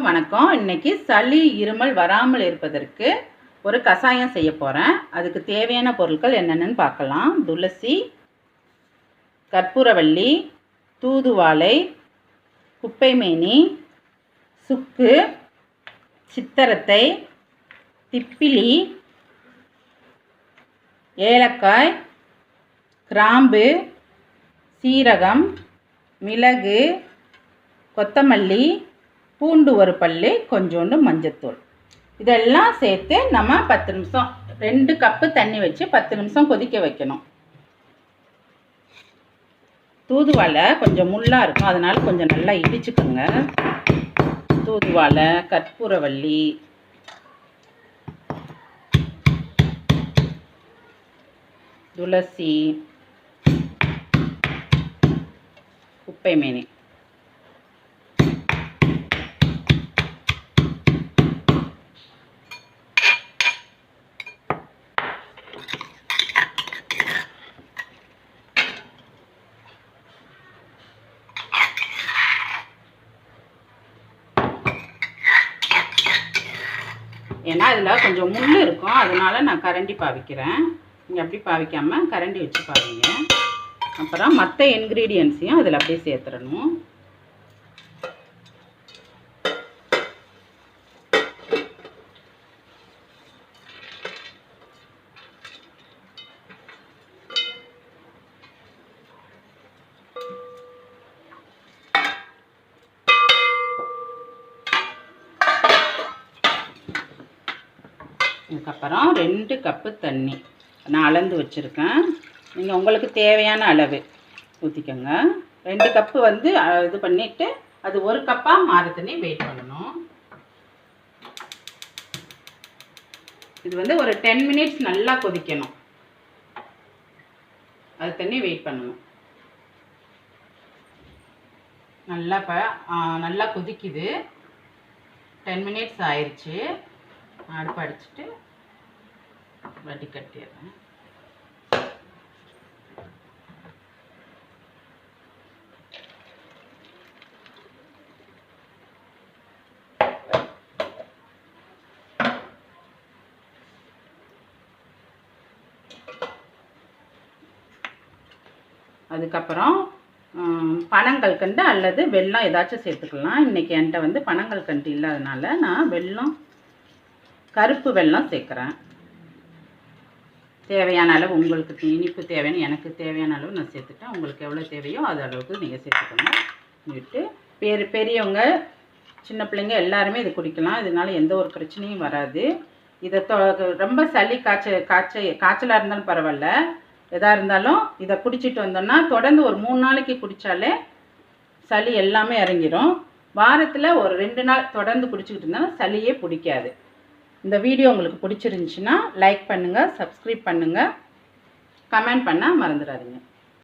அனைவருக்கும் வணக்கம். இன்னைக்கு சளி இருமல் வராமல் இருப்பதற்கு ஒரு கசாயம் செய்ய போகிறேன். அதுக்கு தேவையான பொருட்கள் என்னென்னு பார்க்கலாம். துளசி, கற்பூரவள்ளி, தூதுவாழை, குப்பைமேனி, சுக்கு, சித்தரத்தை, திப்பிலி, ஏலக்காய், கிராம்பு, சீரகம், மிளகு, கொத்தமல்லி, பூண்டு ஒரு பல்லு, கொஞ்சோண்டு மஞ்சத்தூள். இதெல்லாம் சேர்த்து நம்ம 10 நிமிஷம் 2 கப்பு தண்ணி வச்சு 10 நிமிஷம் கொதிக்க வைக்கணும். தூதுவாழை கொஞ்சம் முள்ளாக இருக்கும், அதனால கொஞ்சம் நல்லா இடிச்சுக்கோங்க. தூதுவாழை, கற்பூரவள்ளி, துளசி, குப்பைமேனி. ஏன்னா இதில் கொஞ்சம் முள் இருக்கும், அதனால நான் கரண்டி பாவிக்கிறேன். நீங்கள் அப்படி பாவிக்காமல் கரண்டி வச்சு பாவிங்க. அப்புறம் மற்ற இன்க்ரீடியன்ஸையும் அதில் அப்படியே சேர்த்துடணும். அதுக்கப்புறம் 2 கப்பு தண்ணி நான் அளந்து வச்சுருக்கேன். நீங்கள் உங்களுக்கு தேவையான அளவு ஊற்றிக்கோங்க. 2 கப்பு வந்து இது பண்ணிவிட்டு அது 1 கப்பாக மாற தண்ணி வெயிட் பண்ணணும். இது வந்து ஒரு 10 மினிட்ஸ் நல்லா கொதிக்கணும். அது தண்ணி வெயிட் பண்ணணும். நல்லா கொதிக்குது. 10 மினிட்ஸ் ஆயிடுச்சு. அடுப்பு அடிச்சுட்டு வடி கட்டிடுறேன். அதுக்கப்புறம் பனங்கல்கண்டு அல்லது வெல்லம் ஏதாச்சும் சேர்த்துக்கலாம். இன்றைக்கி என்கிட்ட வந்து பனங்கல்கண்டு இல்லாதனால நான் வெல்லம், கருப்பு வெல்லம் சேர்க்குறேன். தேவையான அளவு, உங்களுக்கு இனிப்பு தேவையான, எனக்கு தேவையான அளவு நான் சேர்த்துட்டேன். உங்களுக்கு எவ்வளோ தேவையோ அது அளவுக்கு நீங்கள் சேர்த்துக்கோங்க. விட்டு பெரியவங்க, சின்ன பிள்ளைங்க எல்லாருமே இது குடிக்கலாம். இதனால எந்த ஒரு பிரச்சனையும் வராது. இதை ரொம்ப சளி காய்ச்சலாக இருந்தாலும் பரவாயில்ல, எதாக இருந்தாலும் இதை குடிச்சிட்டு வந்தோம்னா தொடர்ந்து ஒரு 3 நாளைக்கு குடித்தாலே சளி எல்லாமே இறங்கிடும். வாரத்தில் ஒரு 2 நாள் தொடர்ந்து குடிச்சிக்கிட்டு இருந்தாலும் சளியே பிடிக்காது. இந்த வீடியோ உங்களுக்கு பிடிச்சிருந்துச்சுன்னா லைக் பண்ணுங்கள், சப்ஸ்கிரைப் பண்ணுங்கள், கமெண்ட் பண்ண மறந்துடாதீங்க.